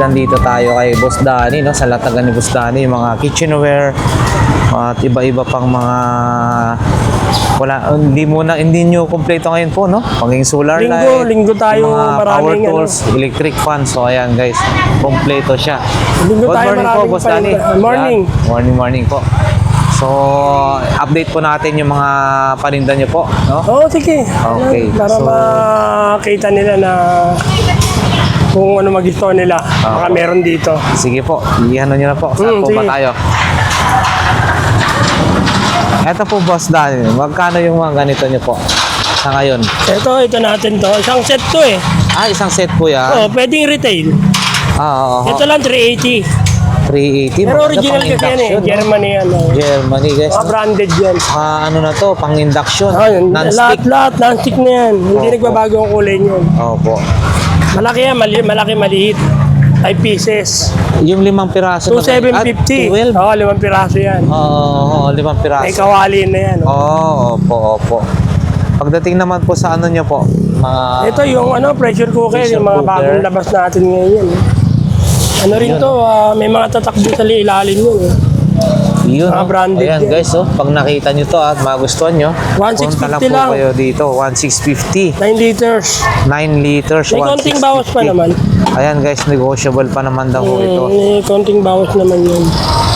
nandito tayo kay Boss Danny, no? Sa latagan ni Boss Danny, yung mga kitchenware at iba-iba pang mga hindi nyo kompleto ngayon po, no? Maging solar light, Linggo tayo mga power maraming tools, electric fan. So ayan guys, kompleto siya. Linggo Good tayo morning po, maraming Boss Danny. morning. Yan. Morning po. So, update po natin yung mga paninda nyo po, no? Oo, sige. Okay, Para so- makita nila na kung ano mag-gusto nila. Baka meron dito. Sige po, iyan nyo na po. Saan po ba sige. tayo? Eto po, Boss Danny, magkano yung mga ganito nyo po sa ngayon? Ito natin to. Isang set to eh. Isang set po yan. Oo, pwedeng retail. Oo. Ito lang 380. 380. Pero maganda original pang kasi yan eh. induction, no? Germany yan. Germany, guys. Mga branded yan. Ano na to, pang induction. Non-stick. Lahat, non-stick na yan. Hindi Opo. nagbabago ang kulay niyan. Opo. Malaki yan, malaki, maliit. 5 pieces. Yung 5 piraso. 2,750. 12. Oo, 5 piraso yan. Oo, 5 piraso. May kawali na yan. Opo. Pagdating naman po sa ano nyo po, mga... Ito yung pressure cooker, Pressure yung mga cooker. bagong labas natin ngayon. Ano rin Yun. to, may mga tatakbo sa ilalim yun. Yun, mga branded ayan yan. guys, pag nakita nyo to at magustuhan nyo, 1,650 punta lang po lang. kayo dito, 1,650. 9 liters. 9 liters, May konting bawas pa naman. Ayan guys, negotiable pa naman daw po ito. May konting bawas naman yun.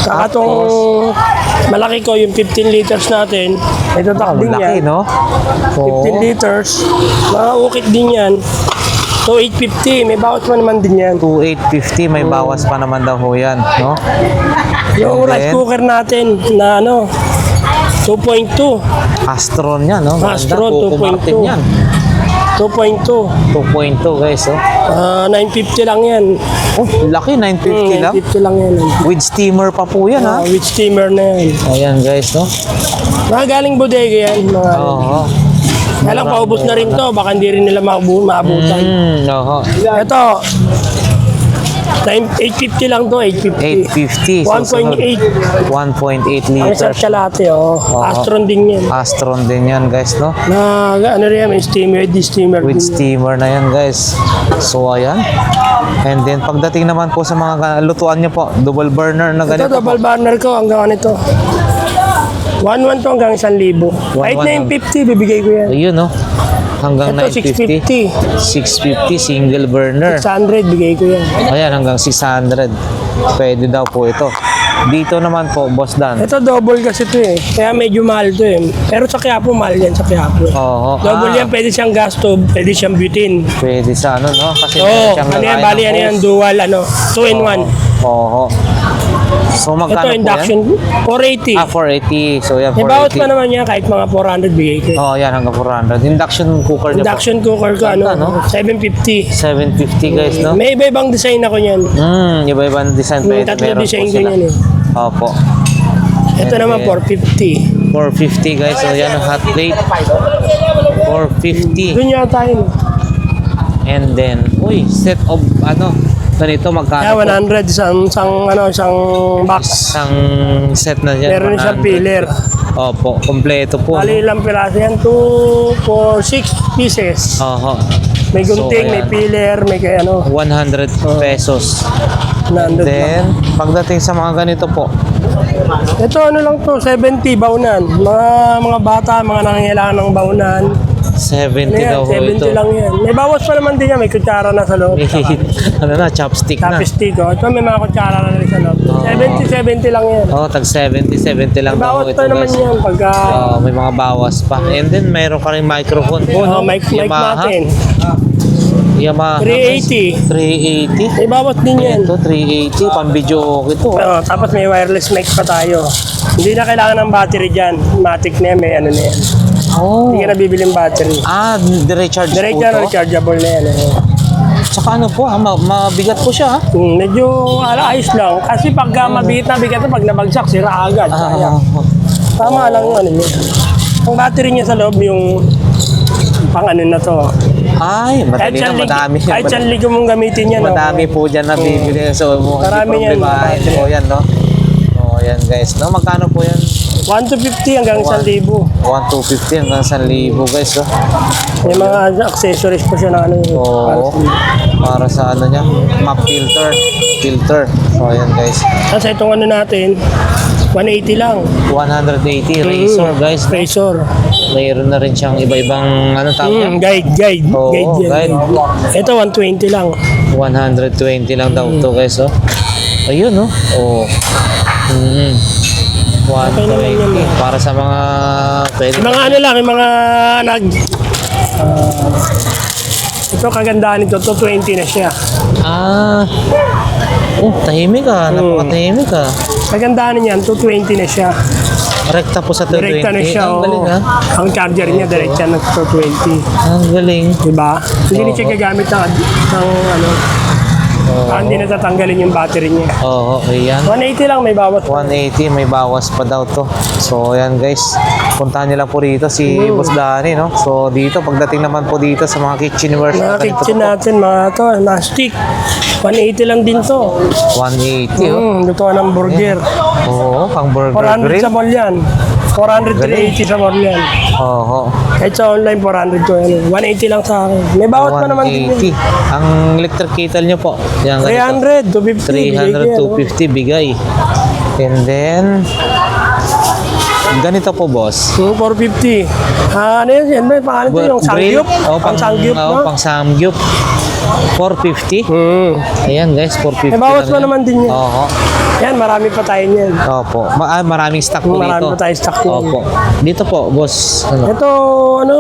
Kakatong malaki ko, yung 15 liters natin, ito takbing Laki, yan. no? 15 liters, maukit din yan. So 850, may bawas pa naman din yan. 2,850, may bawas pa naman daw po yan, no? Yung And rice then, cooker natin na 2.2. Astron yan, no? Maganda, Astron, Coco Martin 2.2. yan. 2.2. 2.2 guys, oh. 950 lang yan. Oh, laki, 950 lang. 950 lang yan. With steamer pa po yan, ha? With steamer na yan. Ayan guys, no? Mga galing bodega yan. Mga, Oo. kaya lang paubos na rin to. Baka hindi rin nila maabutan. Oo. Ito, 850 lang to, 850. 850. Susunod. 1.8. 1.8 Ang liters. sarap kalate, oh. Astron din yan. Astron din yan guys, no? Na, ano rin yan, may steamer, With din. steamer na yan guys. So ayan. And then pagdating naman po sa mga lutuan nyo po, double burner na Ito, ganito. double banner ko hanggang ano ito. 1,1 to hanggang 1,000. Kahit 950, bibigay ko yan. Ayun, no? Hanggang Ito, 950. 650 single burner. 600, bigay ko yan. Ayan, hanggang 600. Pwede daw po ito. Dito naman po, Boss Dan. Ito, double kasi ito eh. Kaya medyo mahal to eh. Pero sa Quiapo, mahal yan sa Quiapo. Oo. Double yan, pwede siyang gas stove, pwede siyang butane. Pwede sa ano, no? Kasi Oo, meron siyang ano yan, lagayan bali ng ano yan, hose. dual, 2 in 1. Oo. So Ito, magkano po induction, yan? 480. 480. So yan, May bawat 480. pa naman yan, kahit mga 400 bigay ko. Oo, yan hanggang 400. Induction cooker niyo po. Induction cooker ko, Ganda, no? 750. 750 guys, no? May iba-ibang design ako niyan. Iba-ibang design pwede. Tatlo Meron design po ko sila. yan eh. Opo. Ito And naman, then, 450. 450 guys. So yan, hot plate. 450. Doon yata yun. And then, set of ganito magkano Kaya po? 100, isang box. Isang set na yan. Meron 100. siyang pillar. Opo, kompleto po. Bali ilang piraso yan? 2, 4, 6 pieces. Oho. May gunting, may ayan. pillar, may kaya 100 pesos. 100 lang. Then, pagdating sa mga ganito po, Ito lang to, 70 baunan. Mga bata, mga nangangailangan ng baunan. 70 daw po 70 ito. lang yan. May bawas pa naman din yan, may kutsara na sa loob. Chopstick na. Chopstick, ito may mga kutsara na rin sa loob. Oo. 70 lang yan. Tag 70 lang May daw bawas po ito pa naman guys. yan pagka... May mga bawas pa. And then, mayroon ka rin microphone po, no? mic natin. Yamaha. 380. 380. May bawas din yan. Ito, 380. Pang-video okay to. Tapos may wireless mic pa tayo. Hindi na kailangan ng battery dyan. Matic na yan, may ano na yan. Oh. Hindi ka na bibiling battery. Recharge Direct po na to. rechargeable na yan. Tsaka ano po, mabigat po siya, ha? Medyo ayos lang. Kasi pag mabigat na bigat, pag nabagsak, sira agad. Kaya, tama lang yung ano niya. Ang battery niya sa loob, yung pang ano na to. Ay, madali na, madami. Kahit saan ligo mong gamitin yan. Madami po dyan na bibili. So, Marami hindi yan, problemahin mga po yan, no? O, yan guys. No, magkano po yan? 1 to 50 hanggang 1,000. 1,250 hanggang 1,000 guys. Oh. May mga accessories pa siya na ano. Oo. Para sa ano niya, map filter. So ayan guys. Kasi itong ano natin, 180 lang. 180 Razor guys. Razor. Mayroon na rin siyang iba-ibang ano tawag niya? Guide. Oo, Guide yan. guide. Ito 120 lang. 120 lang daw to guys. Oh. Ayun oh. Oh. Mm. Okay naman yun, 120 para sa mga pwede. Yung mga ano lang, yung mga ito kagandahan nito, 220 na siya. Ah. Oh, tahimik ah. Napakatahimik ah. Kagandahan niyan, 220 na siya. Rekta po sa 220. Direkta na siya. Ang galing ah. Ang charger niya, direkta na 220. Ang galing. Diba? Hindi na siya Oo. gagamit ng ano, hindi natatanggalin yung battery niya. Oo, ayan. 180 lang, may bawas. 180, may bawas pa daw to. So, ayan guys. Puntahan nyo lang po dito si Boss Danny, no? So, dito, pagdating naman po dito sa mga kitchenware. Mga kitchen natin, mga to, non-stick. 180 lang din to. 180, oh. Lutuan ng burger. Oo, pang burger 400 grill. sa mall yan. 400 380 sa mall yan. Oo. Kahit sa online, 400 to. 180 lang sa akin. May bawas pa naman din 180. yun. Ang electric kettle nyo po. Yan, ganito. 300, 250. 300, 250 bigay. And then, ganito po, boss. 450. Ano yun? Yan ba yung pangalan to? Yung sangyup? Oh, Pang sangyup, no? pang samgyup. 450. Ayan guys, 450. May bawas lang pa yan. naman din yan. Oo. Yan, marami pa tayo niyan. Opo. Maraming stock po Marami dito. pa tayo stock niyan. Opo. Dito po, boss. Ano? Ito, ano,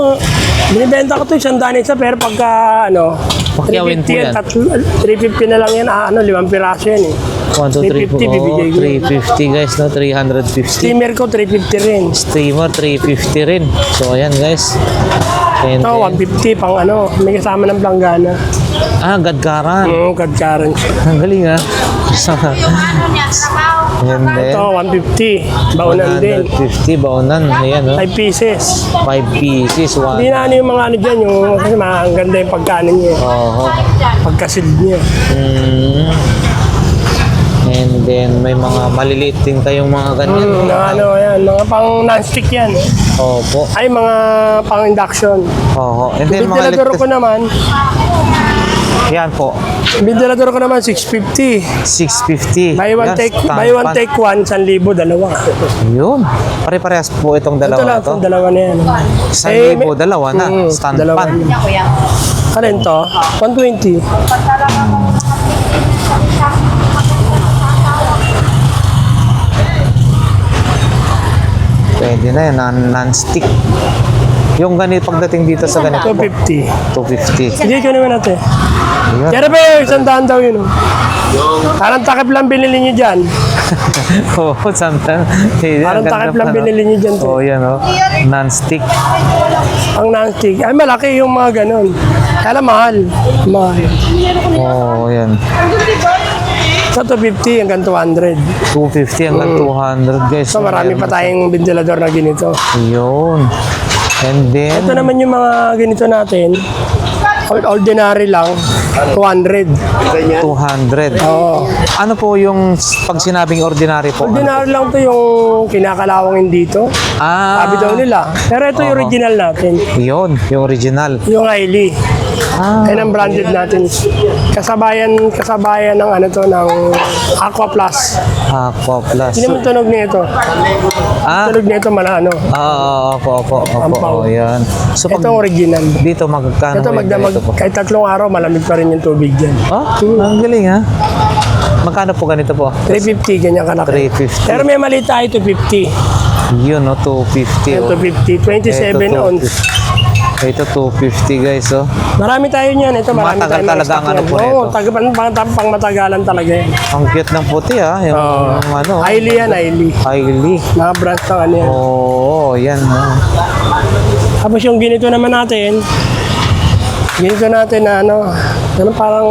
binibenta ko to isang daan isa, pero pagka, ano, Pakyawin po 350 yan, yan. 350 na lang yan, 5 piraso yan eh. 1, 2, 3, 350 bibigay ko. 350 guys, no? 350. Steamer ko, 350 rin. Steamer, 350 rin. So, ayan guys. And Ito, then, 150 pang ano, may kasama ng planggana. gadgaran. Kadkaran siya. Ang galing ah. And then, Ito, 150. Baunan din. 150 baunan. Ayan, no? 5 pieces. 5 pieces, Hindi na ano yung mga ano dyan, yung kasi ang ganda yung pagkanin niya. Oo. Pagkasid niya. Mm. And then, may mga maliliit din kayong mga ganyan. Ano yan, mga pang non-stick yan. Opo. Ay, mga pang induction. Oo. And then, mga Ventilador ko naman, yan po. 650. 650. Buy one Yan, take, stand buy one pan. take one, 1,000, dalawa. Yun. Pare-parehas po itong Ito dalawa na lang, to. itong dalawa na yan. 1,000, dalawa na. Stand dalawa pan. yan. Alin to? 120. Pwede na yan. Non-stick. Yung ganito, pagdating dito sa ganito po. 250. 250. Hindi ko naman natin. Ayun. Kaya ba yung 100 daw yun? Oh. Parang takip lang binili niyo dyan. Oo, sometimes. Parang takip lang binili niyo dyan. Oo, yan o. Non-stick. Ang non-stick. Ay, malaki yung mga ganun. Kaya lang mahal. Mahal. Oo, yan. Sa 250 hanggang 200. 250 hanggang 200 guys. So marami pa tayong ventilador na ganito. Yun. And then, Ito naman yung mga ganito natin. Ordinary lang. 200. 200. Oo. Ano po yung pag sinabing ordinary po? Ordinary lang to yung kinakalawangin dito. Sabi daw nila. Pero ito yung Oo. original natin. Yun, yung original. Yung Hailey. Ah, Yan ang branded natin. Kasabayan ng ano to, ng Aqua Plus. Aqua Plus. Hindi naman tunog nito. Ah, Tunog nito malano. opo. Ampaw. Yan. So, Ito pag ang original. dito magkano Ito yung ganito po? kahit 3 araw, malamig pa rin yung tubig dyan. Ah, ang galing ha. Magkano po ganito po? 350, ganyan kalaki. 350. Pero may maliit tayo, 250. Yun, no, 250. Ito Oh. 250, 27 Ito, ounce. Ito 250 guys, oh. Marami tayo niyan. Ito marami Matagal tayo talaga ang ano po Oo, nito. pang matagalan talaga yan. Ang cute ng puti ha. Yung, ano. Hailey yan, Hailey. Hailey. Mga brands ng ano yan. Oo, yan. Oh. Tapos yung ginito naman natin, na parang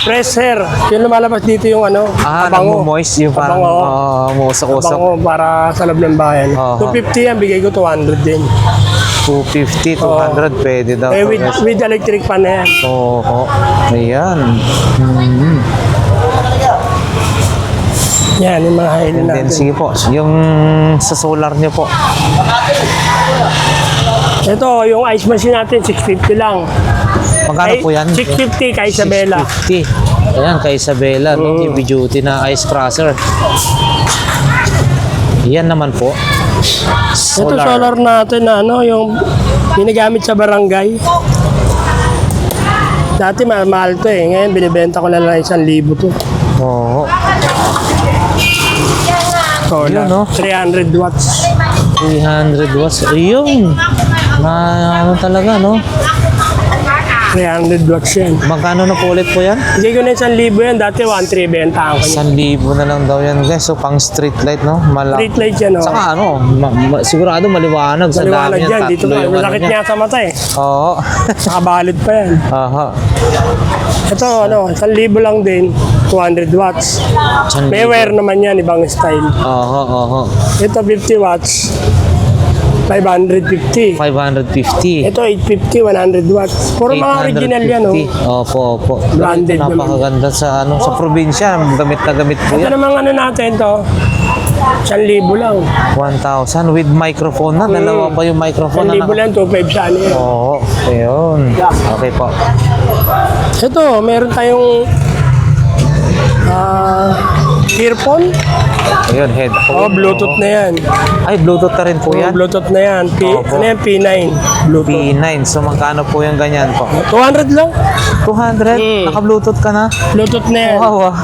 fresh hair. Yung lumalabas dito yung ano, Nagmo-moist yung parang Pabango. usok-usok. Abango para sa loob ng bayan. Oo. 250 yan, bigay ko 200 din. 250, 200, pwede daw. Eh, to, guys. with electric fan na yan. Oo, ayan. Mhm. Yan, yung mga hilo And then, natin. sige po, yung sa solar nyo po. Ito, yung ice machine natin, 650 lang. Magkano po yan? 650 kay Isabela. 650. Ayan, kay Isabela, no? Heavy duty na ice crusher. Yan naman po. Ito solar natin na ano, yung ginagamit sa barangay. Dati mahal to eh. Ngayon binibenta ko na lang 1,000 to. Oo. Solar. Yun, no? 300 watts. 300 watts. Ayun. Na ano talaga, no? 300 watts yan. Magkano na po ulit po yan? Hindi ko na 1,000 yan. Dati 1,300 benta ako niya. 1,000 na lang daw yan, guys. So, pang street light, no? Street light yan, oh. Saka ano, sigurado maliwanag sa Maliwanag dami yan. yan. Dito Tatlo pa. yung ano Masakit niya. niya sa mata eh. Oo. Nakabalot pa yan. Aha. Ito, ano, 1,000 lang din. 200 watts. May wire naman yan, ibang style. Aha, aha. Ito 50 watts. 550. 550. Ito 850, 100 watts. Puro mga original yan, oh. Opo, opo. Branded naman. Napakaganda sa ano, sa probinsya. Gamit na gamit po Ito yan. namang ano natin to, 1,000 lang. 1,000 with microphone na. Dalawa pa yung microphone 1,000 na. lang, 2,500 sa ano yan. Oo, ayun. Okay po. Ito, meron tayong earphone. Ayun, headphone. Oh, Bluetooth na yan. Ay, Bluetooth na rin po Oh, yan. Bluetooth na yan. Opo. Ano yan? P9. Bluetooth. P9. So, magkano po yung ganyan po? 200 lang. 200? Naka-Bluetooth ka na? Bluetooth na yan. Wow, wow.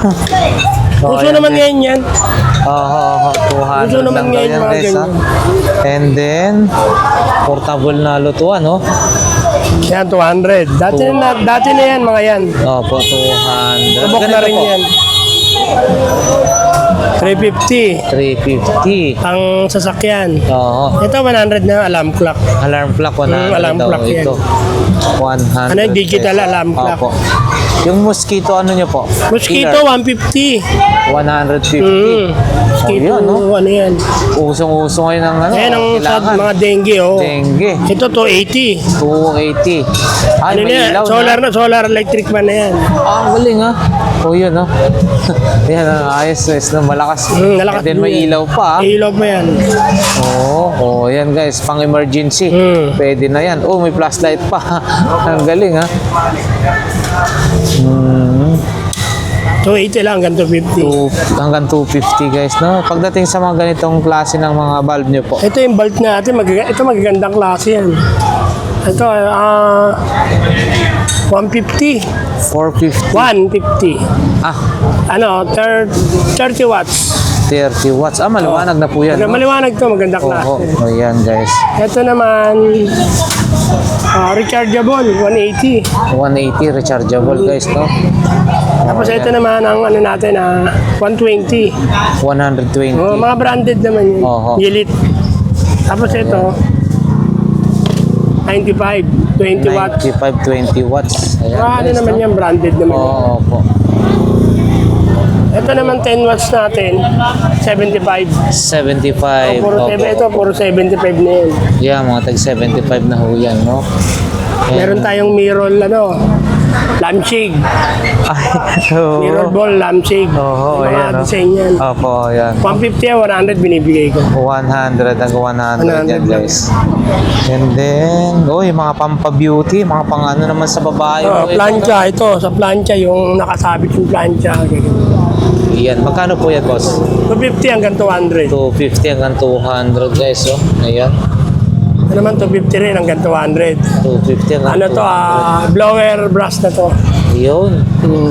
So, Uso ayan, naman guys. ngayon yan. Oo, 200 Uso naman lang daw ngayon yan, mga guys. Ha? ganyan. And then, portable na lutuan, no? Yan, 200. Dati na yan, mga yan. Opo, 200. Subok na Ganito rin po. yan. 350. 350. Ang sasakyan. Oo. Ito, 100 na alarm clock. Alarm clock, 100 alarm daw clock yan. ito. 100. Ano yung digital pesos. alarm clock? Opo. Yung mosquito, ano nyo po? Mosquito, 150. 150. Mosquito, yun, no? ano yan? Usong-uso ngayon ng ano. Ayan ang sa kailangan. mga dengue, oh. Dengue. Ito, 280. 280. Ay, Ano may yan? ilaw Solar electric man na yan. Ah, ang galing ha. O yun ha. Ayan, ayos, ayos na malakas. Malakas And then may din yan. ilaw pa. Ilaw pa yan. Oo, yan guys, pang emergency. Pwede na yan. Oh, may flashlight pa. Ang galing ha. 280 lang, hanggang 250. Hanggang 250 guys, no? Pagdating sa mga ganitong klase ng mga bulb nyo po. Ito yung bulb natin. Ito magagandang klase yan. Ito, 150. 450. 150. Ah, Ano, 30 watts. 30 watts. Ah, maliwanag na po yan. No? Maliwanag to, magandang klase. Oo, ayan guys. Ito naman, rechargeable, 180. 180 rechargeable guys, no? Tapos ito naman ang ano natin, 120. 120. Mga branded naman yun. Oho. Elite. Tapos ito, 95, 20 watts. 95, 20 watts. Ayan, Ano guys, naman no? yan, branded naman yan. Oo po. Ito naman 10 watts natin, 75. 75. Puro, Opo. ito, puro 75 na yan. Yeah, mga tag 75 na ho yan, no? Meron tayong mirror, lampshade. Ay, oo. Mirror ball, lampshade. Oo, Yung mga ayan, no? design yan. Opo, ayan. 150 100 binibigay ko. 100 hanggang 100 yan, 100 guys. And then, yung mga pampa-beauty, mga pang-ano naman sa babae. Ito, Plancha, ito, sa plancha, yung nakasabit yung plancha. Yan, magkano po yan, boss? 250 hanggang 200. 250 hanggang 200, guys, oh. Ayan. Ano naman, 250 rin hanggang 200. 250 hanggang Ano to, blower brush na to. Yun.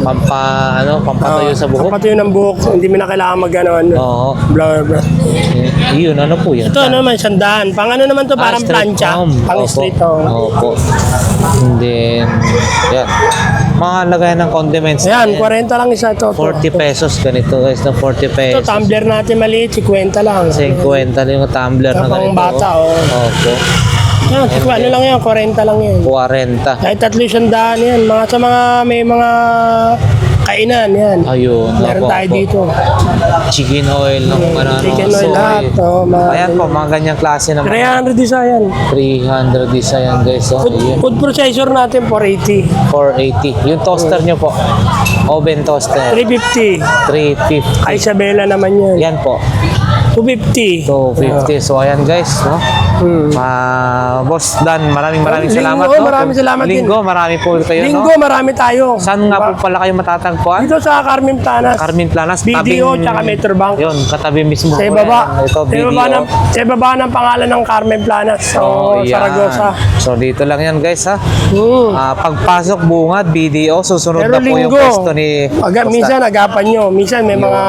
Pampatayo sa buhok. Kapatuyo ng buhok, hindi mo na kailangan mag-ano, Oo. blower brush. Yun, ano po yan? Ito naman, 100. Pang ano naman to, parang straight plancha. comb. Pang Opo. straight, oh. Opo. And then, yan. Mga lagayan ng condiments. Ayan, 40 lang isa to. 40 pesos. Ganito guys, na 40 Ito, pesos. tumbler natin maliit, 50 lang. 50 na yung tumbler na Pang ganito. bata, oh. Opo. Yan, ano lang yan, 40 lang yan. 40. Kahit 300 yan. Mga sa mga, may mga kainan yan. Ayun. Meron opo, tayo opo. dito. Chicken oil, no? Ano, Chicken oil soy. lahat. Oh, Ayan po, mga ganyang klase naman. 300 isa yan. 300 isa yan guys. Oh. Ayun. Food processor natin, 480. 480. Yung toaster nyo po. Oven toaster. 350. 350. Isabela naman yan. Yan po. 250. 250. So ayan guys, no? Boss Dan, maraming salamat. Linggo, no? maraming salamat din. Linggo, marami po kayo, Linggo, no? marami tayo. Saan nga po pala kayo matatagpuan? Dito sa Carmen Planas. Carmen Planas, BDO tsaka Metrobank. Yun, katabi mismo. Sa po ibaba. yan. Ito, BDO. Sa ibaba ng pangalan ng Carmen Planas. So, yan. Saragosa. So dito lang yan guys ha. Hmm. Pagpasok bungad, BDO, susunod Pero na po yung linggo, pwesto ni minsan agapan nyo. Minsan may mga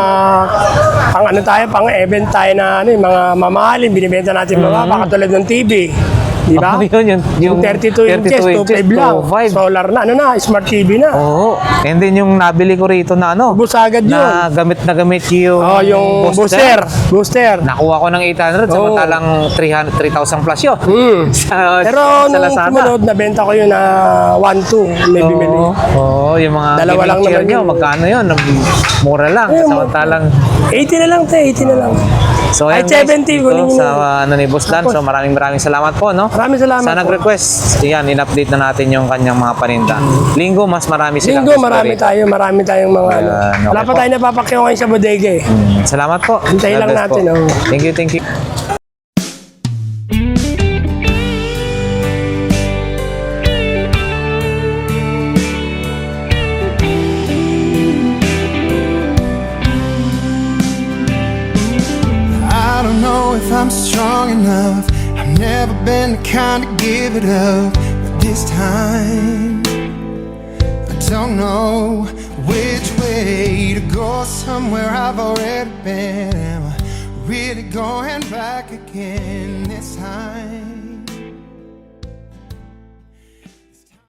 pang event tayo na mga mamahalin, binibenta natin mga katulad ng TV. Di ba? Oh, yun, Yung 32 inches, 2.5 lang. 2.5. Solar na, smart TV na. Oo. And then yung nabili ko rito na Ubus agad yun. na gamit yung Yung booster. Nakuha ko ng 800 samantalang 3,000 plus yun. sa, Pero sa nung Lazada. sumunod, nabenta ko yun na 1.2. May bimili. Oo, yung mga Dalawa lang gaming chair naman nyo, yun. magkano yun? Mura lang, samantalang 80 na lang, 80 na lang. so Ay, ayan guys, 70 dito kunin nyo. sa ni Boss Dan. So maraming salamat po, no? Maraming salamat Sa po. nag-request, yan, in-update na natin yung kanyang mga paninda. Linggo, mas marami silang Linggo, gusto marami rito. tayong mga ano. Ayan, okay Wala pa po. tayo napapakyaw ngayon sa bodega eh. Salamat po. Hintayin lang God bless natin, po. oh. Thank you. I don't know if I'm strong enough. I've never been the kind to give it up. But this time, I don't know which way to go. Somewhere I've already been. Am I really going back again this time?